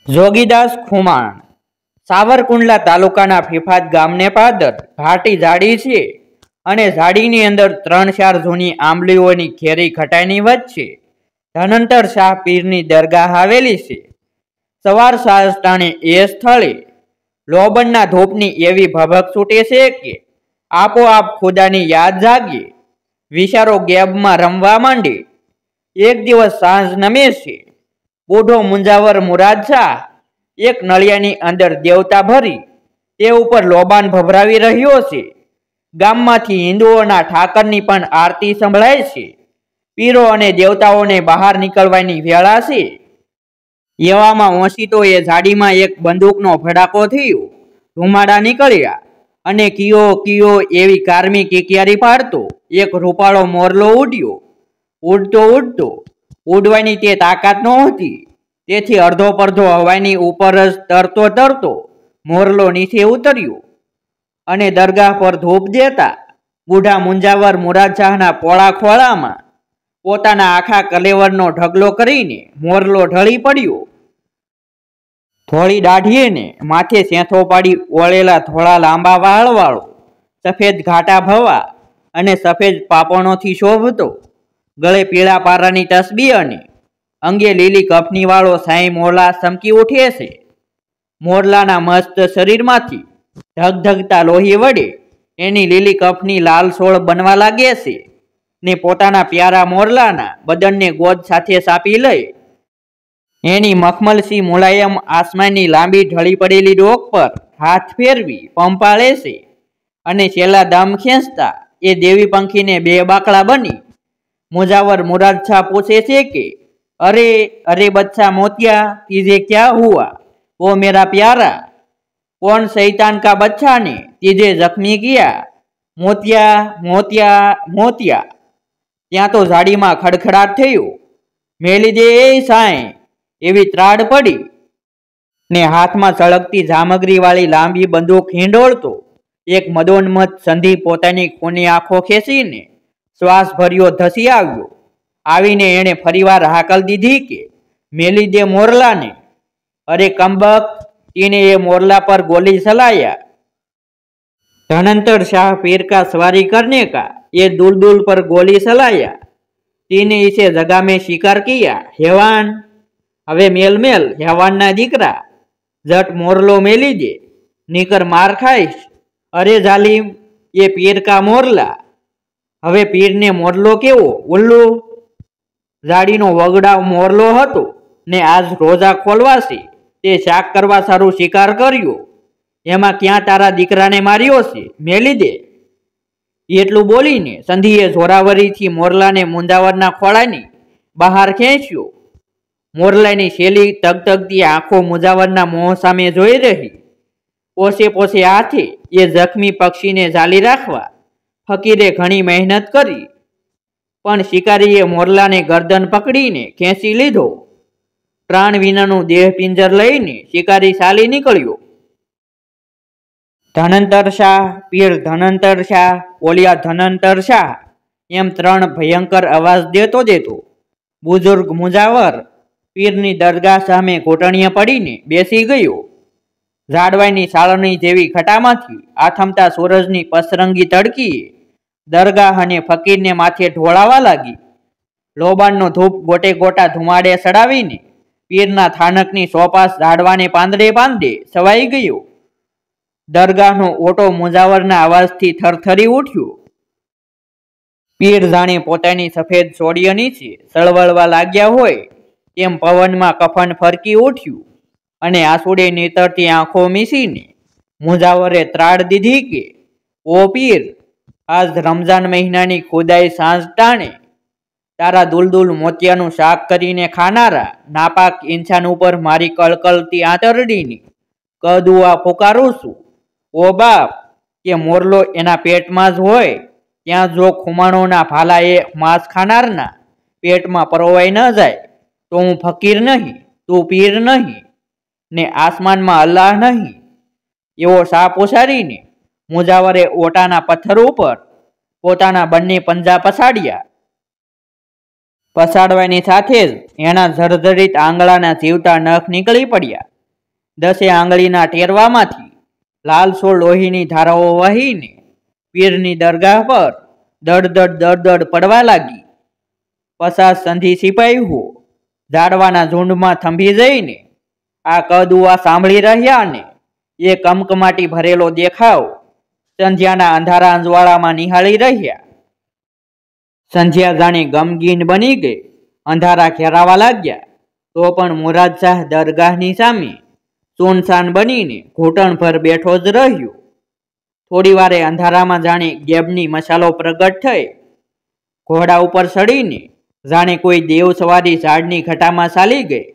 જોગીદાસ ખુમાણ સાવરકુંડલા તાલુકાના ફીફાત ગામને પાદર ઘાટી ઝાડી છે અને ઝાડીની અંદર 3-4 જૂની આંબલીઓની ઘેરી ખટાઈની વચ્ચે ધનંતર શાહ પીરની દરગાહ આવેલી છે. સવાર સાજટાણે એ સ્થળે લોબનના ધૂપની એવી ભભક છૂટે છે કે આપોઆપ ખુદાની યાદ જાગે, વિચારો ગેબમાં રમવા માંડે. એક દિવસ સાંજ નમે છે. બુઢો મુંજાવર મુરાદ શાહ એક નળિયાની અંદર દેવતા ભરી તે ઉપર લોબાન ભભરાવી રહ્યો છે. ગામમાંથી હિન્દુઓના ઠાકરની પણ આરતી સંભળાય છે. પીરો અને દેવતાઓને બહાર નીકળવાની વેળા છે. એવામાં ઓશિતોએ ઝાડીમાં એક બંદૂકનો ભડાકો થયો. ધુમાડા નીકળ્યા અને કિયો કિયો એવી કારમી કિકિયારી પાડતો એક રૂપાળો મોરલો ઉડ્યો. ઉડતો ઉડતો ઉડવાની તે તાકાત નહોતી, તેથી અડધો પડધો હવાની ઉપર જ તરતો તરતો મોરલો નીચે ઉતર્યો અને દરગાહ પર ધૂપ દેતા બુઢા મુંજાવર મુરાદશાહના પોળા ખોળામાં પોતાના આખા કલેવરનો ઢગલો કરીને મોરલો ઢળી પડ્યો. થોડી દાઢીએ માથે સેંથો પાડી ઓળેલા થોડા લાંબા વાળવાળો, સફેદ ઘાટા ભવા અને સફેદ પાપણોથી શોભતો, ગળે પીળા પારાની તસબી અને અંગે લીલી કફની વાળો સાંઈ મોરલા ચમકી ઉઠે છે. મોરલાના મસ્ત શરીરમાંથી ધગધગતા લોહી વડે એની લીલી કફની લાલ સોળ બનવા લાગે છે ને પોતાના પ્યારા મોરલાના બદનને ગોદ સાથે સાપી લઈ એની મખમલસી મુલાયમ આસમાનની લાંબી ઢળી પડેલી ડોક પર હાથ ફેરવી પંપાળે છે અને છેલ્લા દમ ખેંચતા એ દેવી પંખીને બે બાકડા બની મુજાવર મુરાદ શાહ પૂછે છે કે અરે અરે બચ્ચા મોતિયા, તીજે ક્યાં હુआ? वो मेरा प्यारा, कौन शैतान का बच्चा ने तीजे जख्मी किया? मोतिया मोतिया मोतिया. ત્યાં તો ઝાડીમાં ખડખડાટ થયો. મેલી દે એ સાંઈ એવી ત્રાડ પડી ને હાથમાં સળગતી જામગરી વાળી લાંબી બંદૂક હિંડોળતો એક મદોન્મત સંધિ પોતાની ખૂની આંખો ખેંચીને શ્વાસ ભર્યો ધસી આવ્યો. આવીને એણે ફરીવાર હાકલ દીધી કે મેલી દે મોરલાને. અરે કમબક, તીને એ મોરલા પર गोली चलाया. धनंतर शाह पीर का सवारी करने का ये दुलदुल पर गोली चलाया. तीने इसे जगह में शिकार किया. हेवान, હવે મેલ મેલ હેવાનના દીકરા, જટ મોરલો મેલી દે, નીકર માર ખાઈશ. અરે જાલિમ, એ પીર કા મોરલા. હવે પીરને મોરલો કેવો ઉલ્લુ? ઝાડીનો વગડા મોરલો હતો ને આજ રોજા ખોલવાશે તે શાક કરવા સારું શિકાર કર્યો. એમાં ક્યાં તારા દીકરાને માર્યો છે? મેલી દે. એટલું બોલીને સંધિએ જોરાવરીથી મોરલાને મુંજાવરના ખોળાની બહાર ખેંચ્યો. મોરલાની શેલી તગતગતી આંખો મુજાવરના મોં સામે જોઈ રહી. પોસે પોસે હાથે એ જખમી પક્ષીને ઝાલી રાખવા ફકીરે ઘણી મહેનત કરી, પણ શિકારીએ મોરલાને ગરદન પકડીને ખેંચી લીધો. પ્રાણ વિનાનું દેહ પિંજર લઈને શિકારી ચાલી નીકળ્યો. ધનંતર શાહ, પીર ધનંતર શાહ, ઓલિયા ધનંતર શાહ એમ 3 ભયંકર અવાજ દેતો દેતો બુઝુર્ગ મુજાવર પીરની દરગાહ સામે ઘૂંટણીએ પડીને બેસી ગયો. ઝાડવાઈની સાળણી જેવી ખટામાંથી આથમતા સૂરજની પસરંગી તડકીએ દરગાહ અને ફકીરને માથે ઢોળાવા લાગી. લોબાનનો ધૂપ ગોટે ગોટા ધુમાડે ચડાવીને પીરના થાનકની સોપાસ ઝાડવાને પાંદડે પાંદડે સવાઈ ગયો. દરગાહનો ઓટો મુજાવરના અવાજથી થરથરી ઉઠ્યો. પીર જાણે પોતાની સફેદ સોડીઓ નીચે સળવળવા લાગ્યા હોય તેમ પવનમાં કફન ફરકી ઉઠ્યું અને આંસુડે નીતરતી આંખો મીસીને મુજાવરે ત્રાડ દીધી કે ઓ પીર, આજ રમઝાન મહિનાની ખુદાઈ સાંજ ટાણે તારા દુલદુલ મોતિયાનું શાક કરીને ખાનારા નાપાક ઇન્સાન ઉપર મારી કળકળતી આંતરડીની કદુઆ પુકારું છું. ઓ બાપ, કે મોરલો એના પેટમાં જ હોય ત્યાં જો ખુમાણોના ભાલા એ માંસ ખાનારના પેટમાં પરોવાઈ ન જાય તો હું ફકીર નહીં, તું પીર નહીં ને આસમાનમાં અલ્લાહ નહીં. એવો સાપ ઉછારીને મુજાવરે ઓટાના પથ્થર ઉપર પોતાના બંને પંજા પછાડ્યા. પછાડવાની સાથે જ એના જર્જરિત આંગળાના જીવતા નખ નીકળી પડ્યા. 10 આંગળીના ટેરવામાંથી લાલસો લોહીની ધારાઓ વહીને પીરની દરગાહ પર દડ પડવા લાગી. 50 સંધિ સિપાહીઓ ઝાડવાના ઝુંડમાં થંભી જઈને આ કદુઆ સાંભળી રહ્યા ને એ કમકમાટી ભરેલો દેખાવ સંધ્યાના અંધારા અંજવાળામાં નિહાળી રહ્યા. સંધ્યા જાણે ગમગીન બની ગઈ. અંધારા ઘેરાવા લાગ્યા તો પણ મુરાદ શાહ દરગાહની સામે સુનસાન બનીને ઘૂંટણભર બેઠો જ રહ્યો. થોડી વારે અંધારામાં જાણે ગેબની મશાલો પ્રગટ થઈ. ઘોડા ઉપર ચડીને જાણે કોઈ દેવ સવારી ઝાડની ઘટામાં ચાલી ગઈ.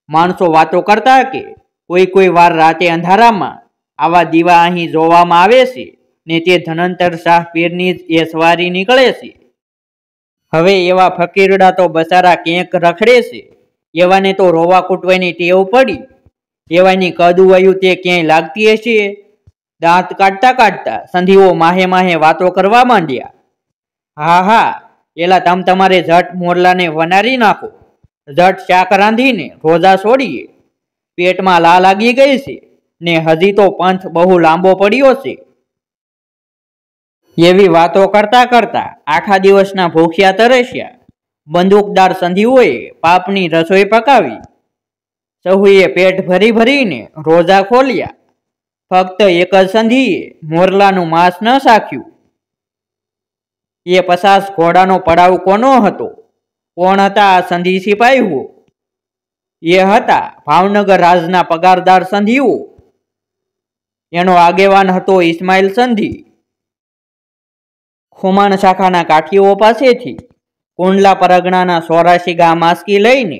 માણસો વાતો કરતા કે કોઈ વાર રાતે અંધારામાં આવા દીવા અહીં જોવામાં આવે છે ને તે ધનંતર શાહ પીરની જ એ સવારી નીકળે છે. હવે એવા ફકીરડા તો બસારા ક્યાંક રખડે છે. એવાને તો રોવા કૂટવાની ટેવ પડી. એવાની કદુવાયું તે ક્યાંય લાગતી હશે. દાંત કાઢતા સંધીઓ માહે વાતો કરવા માંડ્યા. હા, એલા તમારે ઝટ મોરલાને વનારી નાખો. ઝટ શાક રાંધીને રોજા છોડીએ. પેટમાં લા લાગી ગઈ છે ને હજી તો પંથ બહુ લાંબો પડ્યો છે. એવી વાતો કરતા આખા દિવસના ભૂખ્યા તરસ્યા બંદૂકદાર સંધીઓએ પાપની રસોઈ પકાવી. સહુએ પેટ ભરીને રોજા ખોલ્યા. ફક્ત એક જ સંધીએ મોરલાનું માંસ ન ચાખ્યું. એ 50 ઘોડાનો પડાવ કોનો હતો? કોણ હતા આ સંધી સિપાહીઓ? એ હતા ભાવનગર રાજના પગારદાર સંધીઓ. એનો આગેવાન હતો ઇસ્માઇલ સંધી. ખુમાણ શાખાના કાઠીઓ પાસેથી કુંડલા પરગણાના 84 ગામ આંસકી લઈને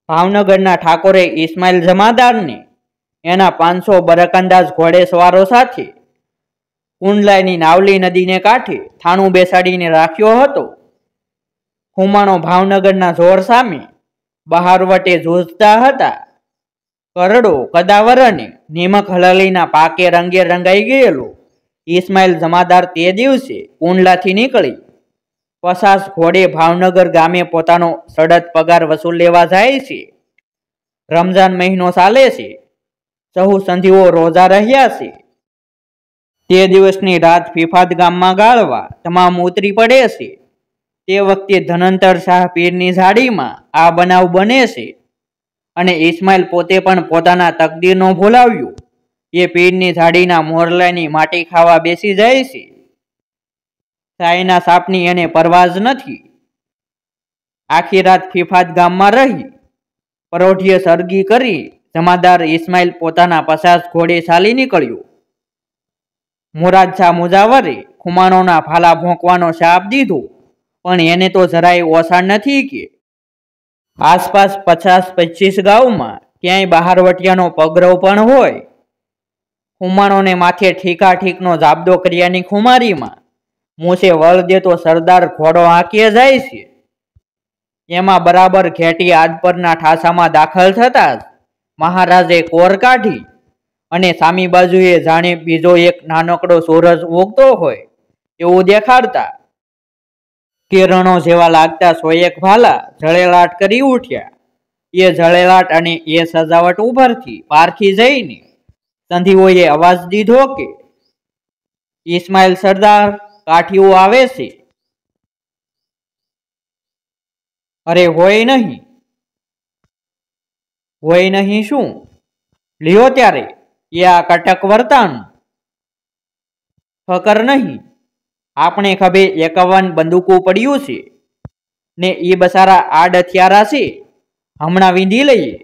ભાવનગરના ઠાકોરે ઇસ્માઇલ જમાદારને એના 500 બરકંદાજ ઘોડેસવારો સાથે કુંડલાની નાવલી નદીને કાંઠે થાણું બેસાડીને રાખ્યો હતો. ખુમાણો ભાવનગરના જોર સામે બહારવટે જૂઝતા હતા. કરડો, કદાવર અને નિમક હલાલીના પાકે રંગે રંગાઈ ગયેલો ઇસ્માઇલ જમાદાર તે દિવસે કુંડલાથી નીકળી 50 ઘોડે ભાવનગર ગામે પોતાનો સડદ પગાર વસૂલ લેવા જાય છે. રમજાન મહિનો ચાલે છે. સહુ સંધીઓ રોજા રહ્યા છે. તે દિવસની રાત ફિફાદ ગામમાં ગાળવા તમામ ઉતરી પડે છે. તે વખતે ધનંતર શાહ પીરની ઝાડીમાં આ બનાવ બને છે અને ઇસ્માઇલ પોતે પણ પોતાના તકદીરનો ભૂલાવ્યો એ પીરની ઝાડીના મોરલાની માટી ખાવા બેસી જાય છે. સાયના સાપની એને પરવાજ નથી. આખી રાત ફિફાદ ગામમાં રહી પરોઢિયે સરગી કરી જમાદાર ઇસ્માઇલ પોતાના 50 ઘોડે ચાલી નીકળ્યો. મુરાદ શાહ મુજાવરે ખુમાણોના ભાલા ભોંકવાનો શાપ દીધો પણ એને તો જરાય ઓસાણ નથી કે આસપાસ 50-25 ગામમાં ક્યાંય બહારવટિયાનો પગરવ પણ હોય. ખુમાણોને માથે ઠીકાઠીકનો જાબદો કર્યાની ખુમારીમાં મૂછે વળ દેતો સરદાર ઘોડો આંકીએ જાય છે. એમાં બરાબર ઘેટી આદપરના ઠાસામાં દાખલ થતા જ મહારાજે કોર કાઢી અને સામી બાજુએ જાણે બીજો એક નાનકડો સૂરજ ઉગતો હોય એવું દેખાડતા કિરણો જેવા લાગતા 101 ભાલા જળેલાટ કરી ઉઠ્યા. એ જળેલાટ અને એ સજાવટ ઉપરથી પારખી જઈને સંધીઓએ અવાજ દીધો કે ઇસ્માઇલ સરદાર, કાઠીઓ આવે છે. અરે હોય નહીં શું? લ્યો ત્યારે એ આ કટક વર્તાનું. ફકર નહીં, આપણે ખભે 51 બંદૂકો પડ્યું છે ને એ બસારા આડ હથિયારા છે. હમણાં વીંધી લઈએ.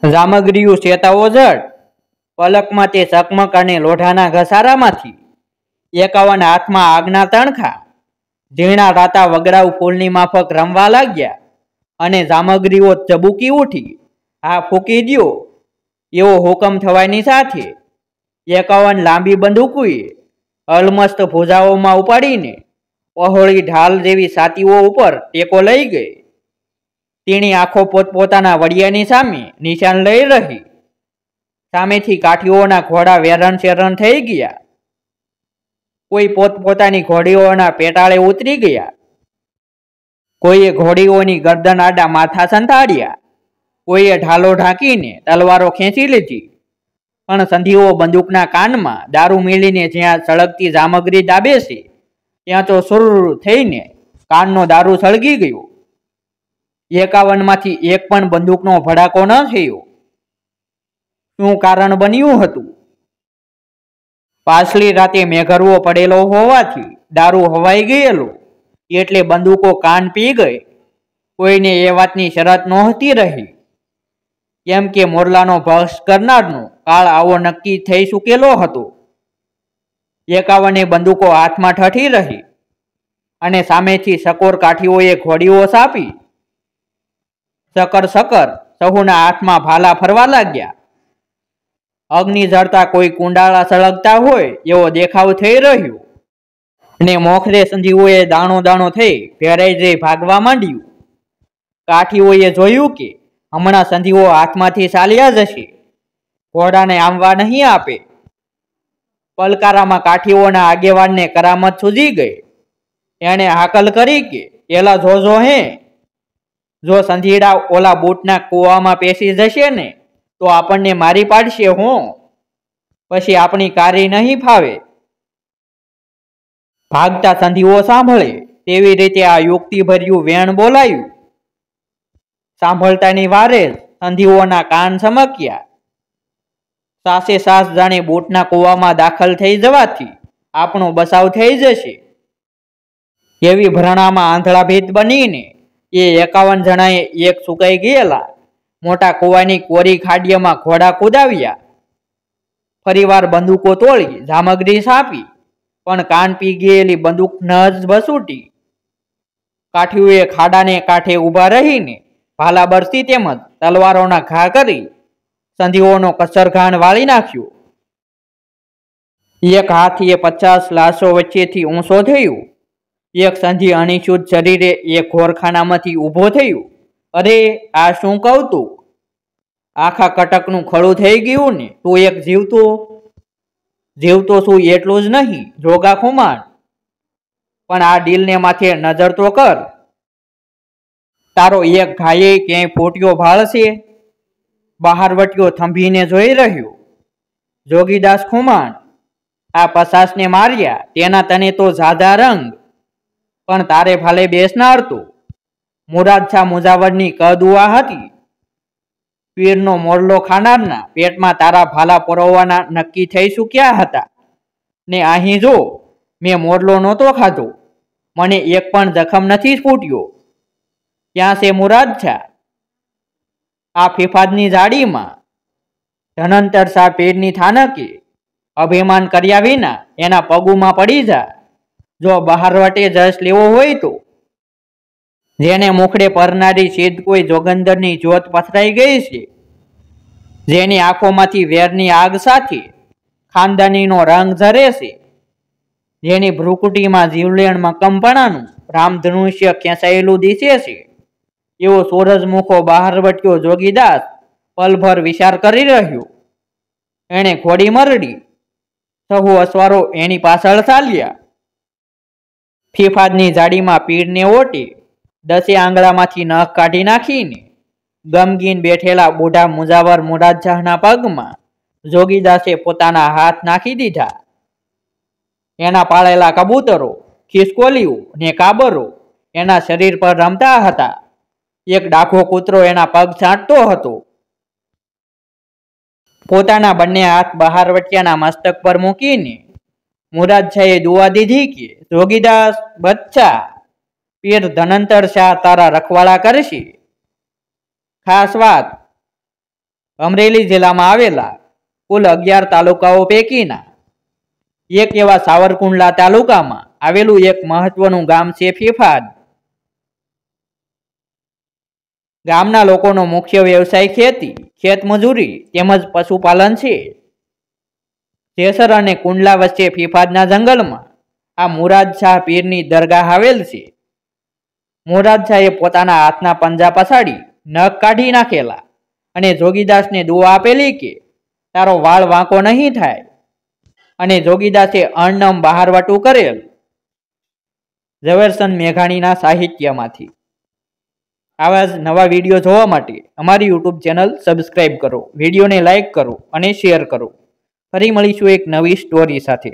જામગરીયું ચેતાઓ જડ. પલકમાં તે ચકમક અને લોઢાના ઘસારામાંથી 51 હાથમાં આગના તણખા ઝીણા રાતા વગડાઉ ફૂલની માફક રમવા લાગ્યા અને જામગરીઓ ચબૂકી ઉઠી. આ ફૂકી દ્યો એવો હુકમ થવાની સાથે 51 લાંબી બંદૂકોએ અલમસ્ત ભુજાઓમાં ઉપાડીને પહોળી ઢાલ જેવી છાતીઓ ઉપર ટેકો લઈ ગઈ. તેની આંખો પોતપોતાના વડિયાની સામે નિશાન લઈ રહી. સામેથી કાઠીઓના ઘોડા વેરણ શેરણ થઈ ગયા. કોઈ પોતપોતાની ઘોડીઓના પેટાળે ઉતરી ગયા. કોઈએ ઘોડીઓની ગરદન આડા માથા સંતાડ્યા. કોઈએ ઢાલો ઢાંકીને તલવારો ખેંચી લીધી, પણ સંધીઓ બંદૂકના કાનમાં દારૂ મેળીને જ્યાં સળગતી સામગ્રી દાબે છે ત્યાં તો સુર થઈને કાનનો દારૂ સળગી ગયો. 51માંથી એક પણ બંદૂકનો ભડાકો ન થયો. શું કારણ બન્યું હતું? પાછલી રાતે મેઘરવો પડેલો હોવાથી દારૂ હવાઈ ગયેલો, એટલે બંદૂકો કાન પી ગઈ. કોઈને એ વાતની શરત નહોતી રહી, કેમ કે મોરલાનો ભક્ષ કરનારનો કાળ આવો નક્કી થઈ ચૂકેલો હતો. 51 બંદૂકો હાથમાં ઠઠી રહી, અને સામેથી સકોર કાઠીઓએ ઘોડીઓ સાપી. સકર સકર સહુના હાથમાં ભાલા ફરવા લાગ્યા. અગ્નિ જળતા કોઈ કુંડાળા સળગતા હોય એવો દેખાવ થઈ રહ્યો, ને મોખરે સંધીઓએ દાણો દાણો થઈ ભેરાઈ જઈ ભાગવા માંડ્યું. કાઠીઓએ જોયું કે હમણાં સંધીઓ હાથમાંથી ચાલ્યા જશે, ઘોડાને આંબવા નહીં આપે. પલકારામાં કાઠીઓના આગેવાનને કરામત સૂજી ગઈ. એણે હાકલ કરી કે એલા જોજો હે, જો સંધીડા ઓલા બૂટના કૂવામાં પેસી જશે ને તો આપણને મારી પાડશે હો, પછી આપણી કારી નહીં ફાવે. ભાગતા સંધીઓ સાંભળે તેવી રીતે આ યુક્તિભર્યું વેણ બોલાયું. સાંભળતાની વારે જ સંધીઓના કાન ચમક્યા. સાસે સાસ જાણે બૂટના કૂવામાં દાખલ થઈ જવાથી આપણો બચાવ થઈ જશે એવી ભરણામાં આંધળાભીત બનીને એ 51 જણાએ એક સુકાઈ ગયેલા મોટા કૂવાની કોરી ખાડીયામાં ઘોડા કુદાવ્યા. ફરીવાર બંદૂકો તોડી સામગ્રી સાપી, પણ કાન પી ગયેલી બંદૂક ન જ બસૂટી. કાઠીઓએ ખાડાને કાંઠે ઊભા રહીને ભાલા બરસી તેમજ તલવારોના ઘા કરી સંધીઓનો કસરઘાણ વાળી નાખ્યો. એક હાથી 50 લાશો વચ્ચેથી ઊંચો થયો. એક સંધી અણીચૂત શરીરે એક ઘોરખાનામાંથી ઊભો થયો. અરે, આ શું કૌતુક! આખા કટકનું ખડું થઈ ગયું ને તું એક જીવતો શું એટલું જ નહીં જોગા ખુમાણ, પણ આ ડીલને માથે નજર તો કર. તારો એક ઘાયે ક્યાંય ફૂટ્યો ભાળ છે? બહારવટીયો થંભીને જોઈ રહ્યો. જોગીદાસ ખુમાણ, આ 50ને માર્યા તેના તને તો ઝાઝા રંગ, પણ તારે ભાલે બેસનાર તો મુરાદ શાહ મુજાવરની કદુઆ હતી. પીરનો મોરલો ખાનારના પેટમાં તારા ભાલા પરોવવાના નક્કી થઈ ચૂક્યા હતા, ને અહીં જો મેં મોરલો નહોતો ખાધો, મને એક પણ જખમ નથી ફૂટ્યો. ક્યાં છે મુરાદ શાહ? આ ફિફાદની જાડીમાં ધનંતર શાહ પીરની થાનકે અભિમાન કર્યા વિના એના પગુમાં પડી જા. જો બહારવટે જશ લેવો હોય તો જેને મુખડે પરનારી સિદ્ધ કોઈ જોગંદરની જ્યોત પથરાઈ ગઈ છે, જેની આંખોમાંથી વેરની આગ સાથે ખાનદાનીનો રંગ ઝરે છે, જેની ભ્રુકુટીમાં જીવલેણમાં કંપણાનું રામધનુષ્ય ખેંચાયેલું દિશે છે, એવો સૂરજમુખો બહારવટ્યો જોગીદાસ પલભર વિચાર કરી રહ્યો. એણે ઘોડી મરડી. સહુ અસવારો એની પાછળ ચાલ્યા. ફિફાદની જાડીમાં પીરને ઓટે 10 આંગળામાંથી નખ કાઢી નાખીને ગમગીન બેઠેલા બુઢા મુજાવર મુરાદશાહના પગમાં જોગીદાસે પોતાના હાથ નાખી દીધા. એના પાળેલા કબૂતરો, ખિસકોલીઓ ને કાબરો એના શરીર પર રમતા હતા. એક ડાઘો કૂતરો એના પગ છાંટતો હતો. પોતાના બંને હાથ બહારવટિયાના મસ્તક પર મૂકીને મુરાદશાહે દુઆ દીધી કે જોગીદાસ બચ્ચા, પીર ધનંતર શાહ તારા રખવાળા કરશે. ખાસ વાત, અમરેલી જિલ્લામાં આવેલા કુલ 11 તાલુકાઓ પૈકીના એક એવા સાવરકુંડલા તાલુકામાં આવેલું એક મહત્વનું ગામ છે ફિફાદ. ગામના લોકોનો મુખ્ય વ્યવસાય ખેતી, ખેતમજૂરી તેમજ પશુપાલન છે. જેસર અને કુંડલા વચ્ચે ફિફાદના જંગલમાં આ મુરાદ શાહ પીરની દરગાહ આવેલ છે. મુરાદ શાહે પોતાના હાથના પંજા પછાડી નખ કાઢી નાખેલા અને જોગીદાસને દુઆ આપેલી કે તારો વાળ વાંકો નહીં થાય, અને જોગીદાસે અણનમ બહારવટું કરેલ. ઝવેરચંદ મેઘાણીના સાહિત્યમાંથી. આવા જ નવા વિડીયો જોવા માટે અમારી યુટ્યુબ ચેનલ સબસ્ક્રાઇબ કરો, વિડીયોને લાઇક કરો અને શેર કરો. ફરી મળીશું એક નવી સ્ટોરી સાથે.